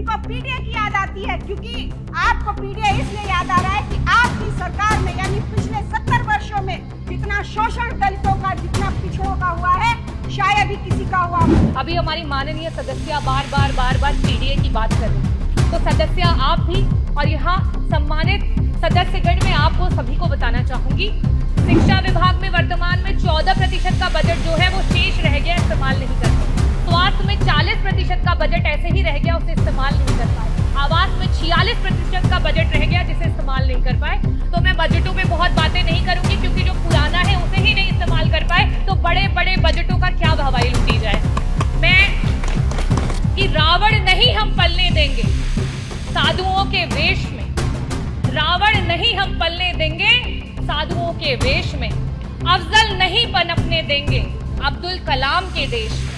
इनको पीडीए की याद आती है, क्योंकि आपको पीडीए इसलिए याद आ रहा है कि आपकी सरकार में यानी पिछले 70 वर्षों में जितना शोषण दलितों का, जितना पिछड़ों का हुआ है, शायद ही किसी का हुआ। अभी हमारी माननीय सदस्य बार बार पीडीए की बात कर रही थी, तो सदस्य आप भी और यहाँ सम्मानित सदस्यगण में आपको सभी को बताना चाहूंगी, शिक्षा विभाग में वर्तमान में 14% का बजट जो है वो शेष रह गया, इस्तेमाल नहीं कर पाए। स्वास्थ्य में 40% का बजट ऐसे ही रह गया, उसे इस्तेमाल नहीं कर पाए। आवास में 46% का बजट रह गया, जिसे इस्तेमाल नहीं कर पाए। तो मैं बजटों में बहुत बातें नहीं करूंगी, क्योंकि जो पुराना है उसे ही नहीं इस्तेमाल कर पाए, तो बड़े बड़े बजटों का क्या भवाई लूटी जाए। मैं कि रावण नहीं हम पलने देंगे साधुओं के वेश में, रावण नहीं हम पलने देंगे साधुओं के वेश में, अफजल नहीं पनपने देंगे अब्दुल कलाम के देश में,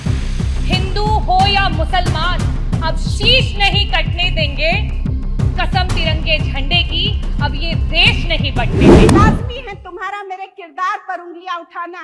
हिंदू हो या मुसलमान अब शीश नहीं कटने देंगे, कसम तिरंगे झंडे की अब ये देश नहीं बटने देंगे। लाजमी है तुम्हारा मेरे किरदार पर उंगलियां उठाना,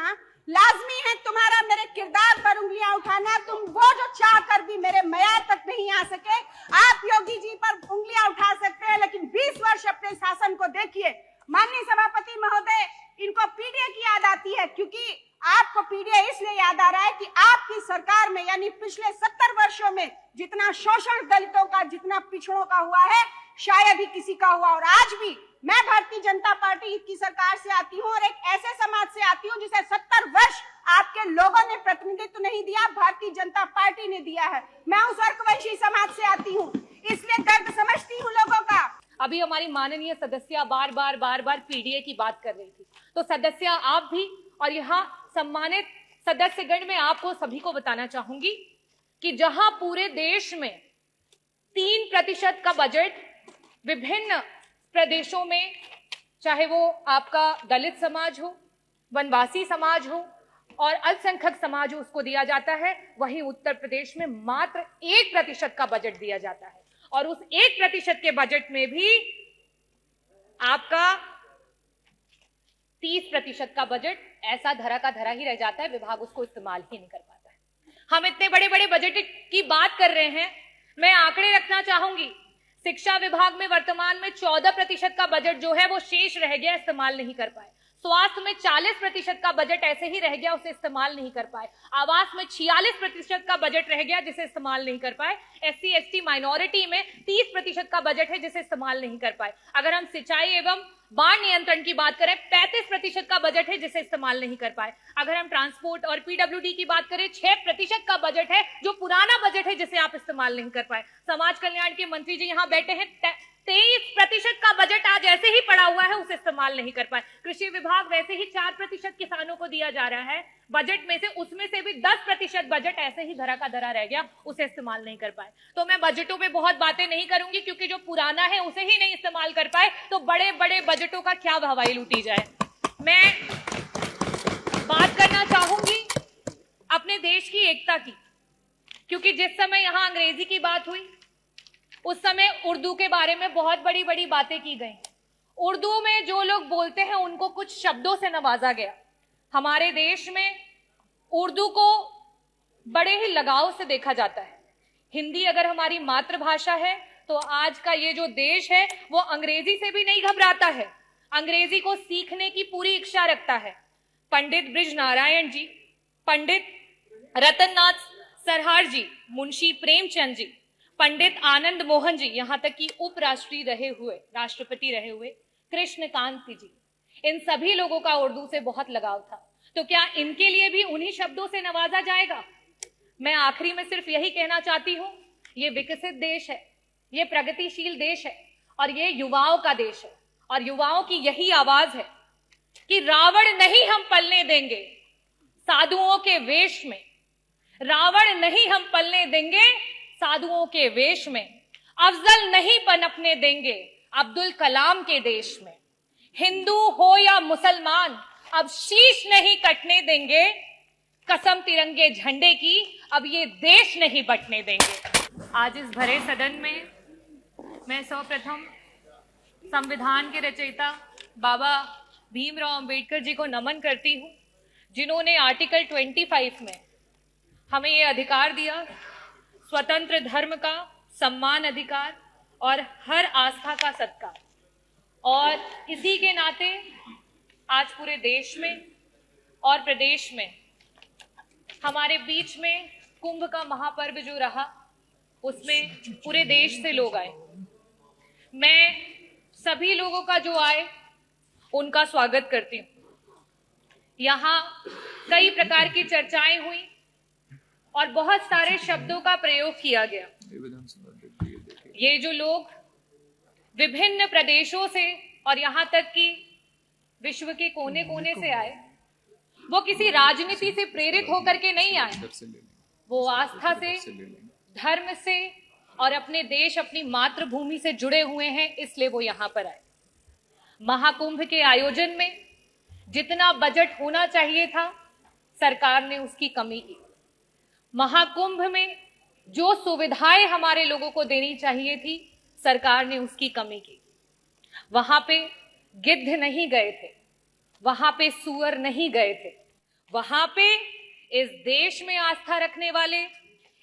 लाजमी है तुम्हारा मेरे किरदार पर उंगलियां उठाना। तुम वो जो चाह कर भी मेरे मयार तक नहीं आ सके, आप योगी जी पर उंगलियां उठा सकते हैं, लेकिन 20 वर्ष अपने शासन को देखिए। माननीय सभापति महोदय, इनको पीडीए की याद आती है, क्योंकि आपको पीडीए इसलिए याद आ रहा है कि आपकी सरकार में यानी पिछले 70 वर्षों में जितना शोषण दलितों का, जितना पिछड़ों का हुआ है, शायद ही किसी का हुआ। और आज भी मैं भारतीय जनता पार्टी की सरकार से आती हूँ और एक ऐसे समाज से आती हूँ जिसे 70 वर्ष आपके लोगों ने प्रतिनिधित्व नहीं दिया, भारतीय जनता पार्टी ने दिया है। मैं उस वर्गवंशी समाज से आती हूँ, इसलिए दर्द समझती हूँ लोगों का। अभी हमारी माननीय सदस्य बार बार पीडीए की बात कर रही थी, तो सदस्य आप भी और यहाँ सम्मानित सदस्यगण में आपको सभी को बताना चाहूंगी कि जहां पूरे देश में 3% का बजट विभिन्न प्रदेशों में, चाहे वो आपका दलित समाज हो, वनवासी समाज हो और अल्पसंख्यक समाज हो, उसको दिया जाता है, वहीं उत्तर प्रदेश में मात्र 1% का बजट दिया जाता है। और उस 1% के बजट में भी आपका 30% का बजट ऐसा धरा का धरा ही रह जाता है, विभाग उसको इस्तेमाल ही नहीं कर पाता है। हम इतने बड़े बड़े बजट की बात कर रहे हैं, मैं आंकड़े रखना चाहूंगी। शिक्षा विभाग में वर्तमान में 14% का बजट जो है वो शेष रह गया, इस्तेमाल नहीं कर पाए। स्वास्थ्य में 40% का बजट ऐसे ही रह गया, उसे इस्तेमाल नहीं कर पाए। आवास में 46% का बजट रह गया, जिसे इस्तेमाल नहीं कर पाए। SC ST माइनॉरिटी में 30% का बजट है, जिसे इस्तेमाल नहीं कर पाए। अगर हम सिंचाई एवं बाढ़ नियंत्रण की बात करें, 35% का बजट है, जिसे इस्तेमाल नहीं कर पाए। अगर हम ट्रांसपोर्ट और PWD की बात करें, 6% का बजट है, जो पुराना बजट है, जिसे आप इस्तेमाल नहीं कर पाए। समाज कल्याण के मंत्री जी यहाँ बैठे हैं, 23% का बजट आज ऐसे ही पड़ा हुआ है, उसे इस्तेमाल नहीं कर पाए। कृषि विभाग वैसे ही 4% किसानों को दिया जा रहा है बजट में से, उसमें से भी 10% बजट ऐसे ही धरा का धरा रह गया, उसे इस्तेमाल नहीं कर पाए। तो मैं बजटों पे बहुत बातें नहीं करूंगी, क्योंकि जो पुराना है उसे ही नहीं इस्तेमाल कर पाए, तो बड़े बड़े बजटों का क्या हवाई लूटी जाए। मैं बात करना चाहूंगी अपने देश की एकता की, क्योंकि जिस समय यहां अंग्रेजी की बात हुई, उस समय उर्दू के बारे में बहुत बड़ी बड़ी बातें की गई। उर्दू में जो लोग बोलते हैं उनको कुछ शब्दों से नवाजा गया। हमारे देश में उर्दू को बड़े ही लगाव से देखा जाता है। हिंदी अगर हमारी मातृभाषा है, तो आज का ये जो देश है वो अंग्रेजी से भी नहीं घबराता है, अंग्रेजी को सीखने की पूरी इच्छा रखता है। पंडित ब्रिज नारायण जी, पंडित रतन नाथ सरहार जी, मुंशी प्रेमचंद जी, पंडित आनंद मोहन जी, यहाँ तक कि उपराष्ट्रपति रहे हुए कृष्णकांत जी, इन सभी लोगों का उर्दू से बहुत लगाव था। तो क्या इनके लिए भी उन्हीं शब्दों से नवाजा जाएगा? मैं आखिरी में सिर्फ यही कहना चाहती हूँ, ये विकसित देश है, ये प्रगतिशील देश है और ये युवाओं का देश है, और युवाओं की यही आवाज है कि रावण नहीं हम पलने देंगे साधुओं के वेश में, रावण नहीं हम पलने देंगे साधुओं के वेश में, अफजल नहीं पनपने देंगे अब्दुल कलाम के देश में, हिंदू हो या मुसलमान अब शीश नहीं कटने देंगे, कसम तिरंगे झंडे की अब ये देश नहीं बटने देंगे। आज इस भरे सदन में मैं सर्वप्रथम संविधान के रचयिता बाबा भीमराव अंबेडकर जी को नमन करती हूँ, जिन्होंने आर्टिकल 25 में हमें ये अधिकार दिया स्वतंत्र धर्म का, सम्मान अधिकार और हर आस्था का सत्कार। और इसी के नाते आज पूरे देश में और प्रदेश में हमारे बीच में कुंभ का महापर्व जो रहा, उसमें पूरे देश से लोग आए। मैं सभी लोगों का जो आए उनका स्वागत करती हूँ। यहाँ कई प्रकार की चर्चाएं हुई और बहुत सारे शब्दों का प्रयोग किया गया। ये जो लोग विभिन्न प्रदेशों से और यहाँ तक कि विश्व के कोने कोने से आए, वो किसी राजनीति से प्रेरित होकर के नहीं आए, वो आस्था से, धर्म से और अपने देश, अपनी मातृभूमि से जुड़े हुए हैं, इसलिए वो यहाँ पर आए। महाकुंभ के आयोजन में जितना बजट होना चाहिए था, सरकार ने उसकी कमी की। महाकुंभ में जो सुविधाएं हमारे लोगों को देनी चाहिए थी, सरकार ने उसकी कमी की। वहां पे गिद्ध नहीं गए थे, वहां पे सुअर नहीं गए थे, वहां पे इस देश में आस्था रखने वाले,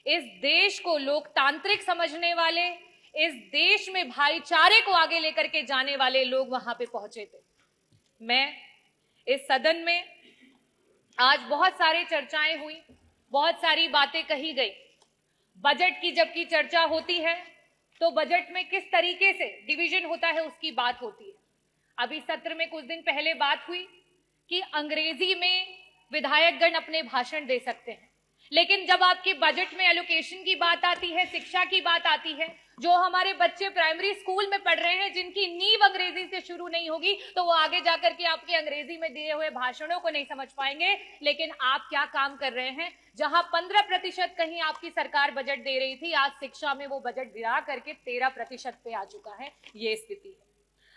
इस देश को लोकतांत्रिक समझने वाले, इस देश में भाईचारे को आगे लेकर के जाने वाले लोग वहां पे पहुंचे थे। मैं इस सदन में आज बहुत सारी चर्चाएं हुई, बहुत सारी बातें कही गई। बजट की जबकि चर्चा होती है तो बजट में किस तरीके से डिवीजन होता है उसकी बात होती है। अभी सत्र में कुछ दिन पहले बात हुई कि अंग्रेजी में विधायकगण अपने भाषण दे सकते हैं, लेकिन जब आपके बजट में एलोकेशन की बात आती है, शिक्षा की बात आती है, जो हमारे बच्चे प्राइमरी स्कूल में पढ़ रहे हैं, जिनकी नींव अंग्रेजी से शुरू नहीं होगी, तो वो आगे जाकर के आपके अंग्रेजी में दिए हुए भाषणों को नहीं समझ पाएंगे। लेकिन आप क्या काम कर रहे हैं? जहां 15% कहीं आपकी सरकार बजट दे रही थी, आज शिक्षा में वो बजट गिरा करके 13% पे आ चुका है। ये स्थिति है।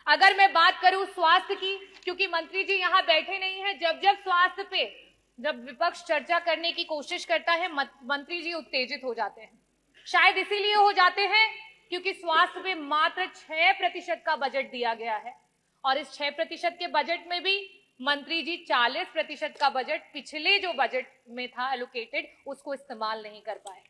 अगर मैं बात करूं स्वास्थ्य की, क्योंकि मंत्री जी यहाँ बैठे नहीं है, जब स्वास्थ्य पे जब विपक्ष चर्चा करने की कोशिश करता है, मंत्री जी उत्तेजित हो जाते हैं। शायद इसीलिए हो जाते हैं क्योंकि स्वास्थ्य पे मात्र 6% का बजट दिया गया है, और इस 6% के बजट में भी मंत्री जी 40% का बजट पिछले जो बजट में था एलोकेटेड, उसको इस्तेमाल नहीं कर पाए।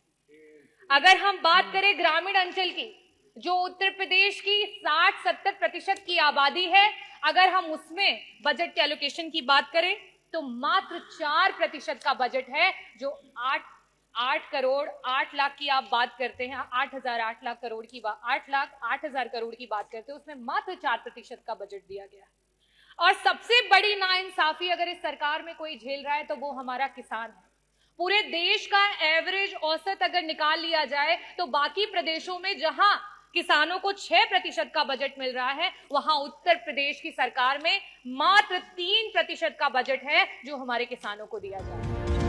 अगर हम बात करें ग्रामीण अंचल की, जो उत्तर प्रदेश की 60-70% की आबादी है, अगर हम उसमें बजट के एलोकेशन की बात करें तो मात्र 4% का बजट है, जो 8 करोड़ 8 लाख की आप बात करते हैं, 8 लाख करोड़ की 8 लाख 8,000 करोड़ की बात करते हैं, उसमें मात्र 4% का बजट दिया गया है। और सबसे बड़ी नाइंसाफी अगर इस सरकार में कोई झेल रहा है तो वो हमारा किसान है। पूरे देश का एवरेज औसत अगर निकाल लिया जाए तो बाकी प्रदेशों में जहां किसानों को 6% का बजट मिल रहा है, वहां उत्तर प्रदेश की सरकार में मात्र 3% का बजट है जो हमारे किसानों को दिया जा रहा है।